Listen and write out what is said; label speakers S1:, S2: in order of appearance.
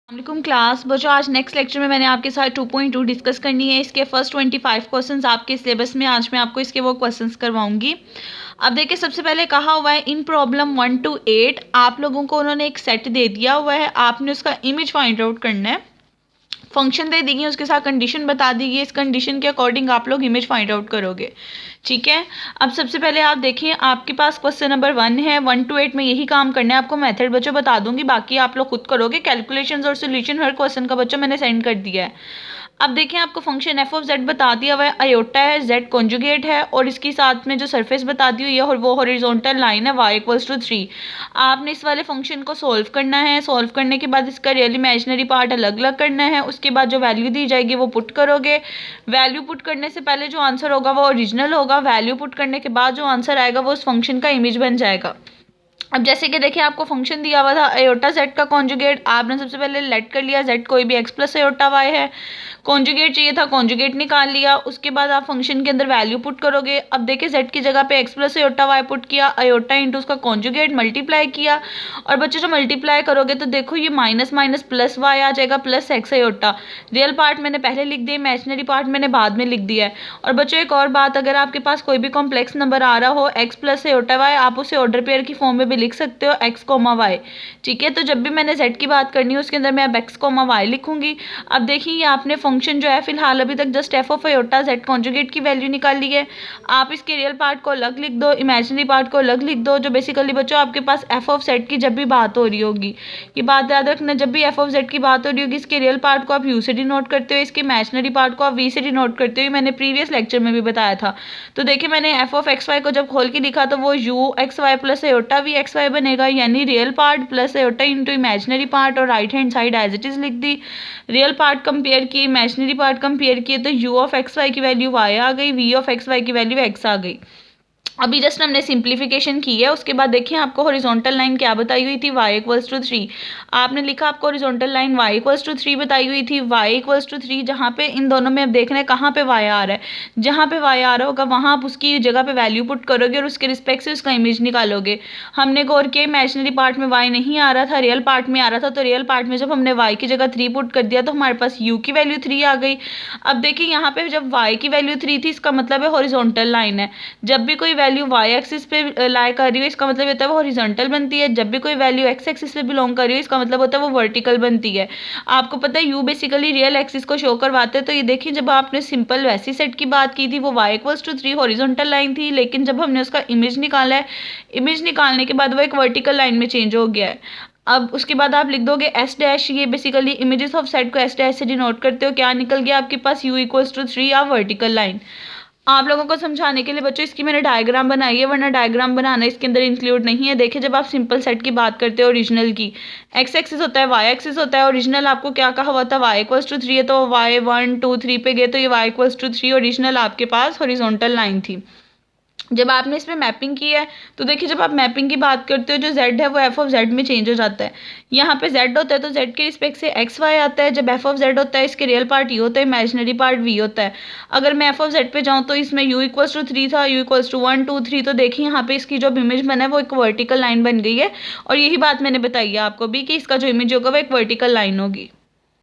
S1: वालेकुम क्लास बच्चों, आज नेक्स्ट लेक्चर में मैंने आपके साथ 2.2 डिस्कस करनी है। इसके फर्स्ट 25 क्वेश्चंस आपके सिलेबस में आज मैं आपको इसके वो क्वेश्चंस करवाऊंगी। अब देखिए, सबसे पहले कहा हुआ है इन प्रॉब्लम 1 to 8 आप लोगों को उन्होंने एक सेट दे दिया हुआ है, आपने उसका इमेज फाइंड आउट करना है। फंक्शन दे देंगे, उसके साथ कंडीशन बता दी गई, इस कंडीशन के अकॉर्डिंग आप लोग इमेज फाइंड आउट करोगे। ठीक है, अब सबसे पहले आप देखिए, आपके पास क्वेश्चन नंबर 1 है। 1 to 8 में यही काम करना है आपको। मेथड बच्चों बता दूंगी, बाकी आप लोग खुद करोगे। कैलकुलेशंस और सोल्यूशन हर क्वेश्चन का बच्चों मैंने सेंड कर दिया है। अब देखिए, आपको फंक्शन एफ ऑफ जेड बता दिया हुआ है, अयोटा है, जेड कॉन्जुगेट है और इसके साथ में जो सरफेस बता दी हुई है और वो हॉरिजॉन्टल लाइन है वाई इक्वल्स टू 3। आपने इस वाले फंक्शन को सॉल्व करना है। सॉल्व करने के बाद इसका रियल इमेजिनरी पार्ट अलग अलग करना है। उसके बाद जो वैल्यू दी जाएगी वो पुट करोगे। वैल्यू पुट करने से पहले जो आंसर होगा वो ओरिजिनल होगा। वैल्यू पुट करने के बाद जो आंसर आएगा वो उस फंक्शन का इमेज बन जाएगा। अब जैसे कि देखिए, आपको फंक्शन दिया हुआ था अयोटा जेड का कॉन्जुगेट, आपने सबसे पहले लेट कर लिया जेड कोई भी एक्स प्लस अयोटा वाई है। कॉन्जुगेट चाहिए था, कॉन्जुगेट निकाल लिया। उसके बाद आप फंक्शन के अंदर वैल्यू पुट करोगे। अब देखिए, जेड की जगह पे X plus iota Y put किया, अयोटा इंटू उसका कॉन्जुगेट मल्टीप्लाई किया। और बच्चों जो मल्टीप्लाई करोगे तो देखो ये माइनस माइनस प्लस वाई आ जाएगा plus X iota. Real part मैंने पहले लिख दिया, इमेजिनरी पार्ट मैंने बाद में लिख दिया है। और बच्चों एक और बात, अगर आपके पास कोई भी कॉम्प्लेक्स नंबर आ रहा हो एक्स प्लस अयोटा वाई, आप उसे ऑर्डर पेयर की फॉर्म में भी लिख सकते हो एक्स कोमा वाई। ठीक है, तो जब भी मैंने जेड की बात करनी है उसके अंदर मैं अब एक्स कोमा वाई लिखूंगी। अब देखिए, ये आपने फंक्शन जो है फिलहाल अभी तक just F of iota Z conjugate की वैल्यू निकाल ली है। आप इसके रियल पार्ट को अलग लिख दो, इमेजिनरी पार्ट को अलग लिख दो। जो बेसिकली बच्चों आपके पास एफ ऑफ जेड की जब भी बात हो रही होगी, ये बात याद रखना, जब भी एफ ऑफ जेड की बात हो रही होगी इसके रियल पार्ट को आप यू से डिनोट करते हो, इसके इमेजिनरी पार्ट को आप वी से डिनोट करते हो। मैंने प्रीवियस लेक्चर में भी बताया था। तो देखिए, मैंने एफ ऑफ एक्स वाई को जब खोल के लिखा तो वो U X Y plus iota V X Y बनेगा, यानी real part plus iota into imaginary part, और right hand side as it is लिख दी। रियल पार्ट कंपेयर किए, इमेजिनरी पार्ट कंपेयर किए तो यू ऑफ एक्स वाई की value Y आ गई, वी ऑफ एक्स वाई की वैल्यू एक्स आ गई। अभी जस्ट हमने सिंप्लीफिकेशन की है। उसके बाद देखिए, आपको हॉरिजॉन्टल लाइन क्या बताई हुई थी, y इक्वल्स टू 3। आपने लिखा आपको horizontal line y equals to 3 बताई हुई थी, y इक्वल्स टू 3। जहाँ पे इन दोनों में अब देखना है कहाँ पे y आ रहा है। जहाँ पे y आ रहा होगा वहाँ आप उसकी जगह पे वैल्यू पुट करोगे और उसके रिस्पेक्ट से उसका इमेज निकालोगे। हमने गौर किया, इमेजिनरी पार्ट में y नहीं आ रहा था, रियल पार्ट में आ रहा था। तो रियल पार्ट में जब हमने y की जगह 3 पुट कर दिया तो हमारे पास u की वैल्यू 3 आ गई। अब देखिए, यहाँ पे जब y की वैल्यू 3 थी, इसका मतलब है हॉरिजॉन्टल लाइन है। जब भी कोई वैल्यू y एक्सिस पे लाई कर रही हो इसका मतलब होता है वो हॉरिजॉन्टल बनती है। जब भी कोई वैल्यू एक्स एक्सिस पे बिलोंग कर रही हो इसका मतलब होता है वो वर्टिकल बनती है। आपको पता है यू बेसिकली रियल एक्सिस को शो करवाते हैं। तो ये देखिए, जब आपने सिंपल वैसी सेट की बात की थी वो y equals to 3 horizontal line थी, लेकिन जब हमने उसका इमेज निकाला है, इमेज निकालने के बाद वो एक वर्टिकल लाइन में चेंज हो गया है। अब उसके बाद आप लिख दोगे एस डैश, ये बेसिकली इमेजेस ऑफ सेट को एस डैश से डिनोट करते हो। क्या निकल गया आपके पास, यू इक्वल्स टू 3 या वर्टिकल लाइन। आप लोगों को समझाने के लिए बच्चों इसकी मैंने डायग्राम बनाई है, वरना डायग्राम बनाना इसके अंदर इंक्लूड नहीं है। देखिए, जब आप सिंपल सेट की बात करते हो ओरिजिनल की, एक्स एक्सिस होता है, वाई एक्सिस होता है। ओरिजिनल आपको क्या कहा हुआ था, वाई इक्वल्स टू 3 है, तो वाई 1 2 3 पे गए तो ये वाई इक्वल्स टू 3 ओरिजिनल आपके पास हॉरिजॉन्टल लाइन थी। जब आपने इस पर मैपिंग की है तो देखिए, जब आप मैपिंग की बात करते हो जो z है वो f ऑफ z में चेंज हो जाता है। यहाँ पे z होता है तो z के रिस्पेक्ट से एक्स वाई आता है। जब f ऑफ z होता है इसके रियल पार्ट u होता है, इमेजिनरी पार्ट v होता है। अगर मैं f ऑफ z पे जाऊँ तो इसमें u इक्वल्स टू 3 था, u इक्वल्स टू 1 2 3। तो देखिए, यहाँ पे इसकी जो इमेज बना है वो एक वर्टिकल लाइन बन गई है। और यही बात मैंने बताई है आपको भी कि इसका जो इमेज होगा वो एक वर्टिकल लाइन होगी।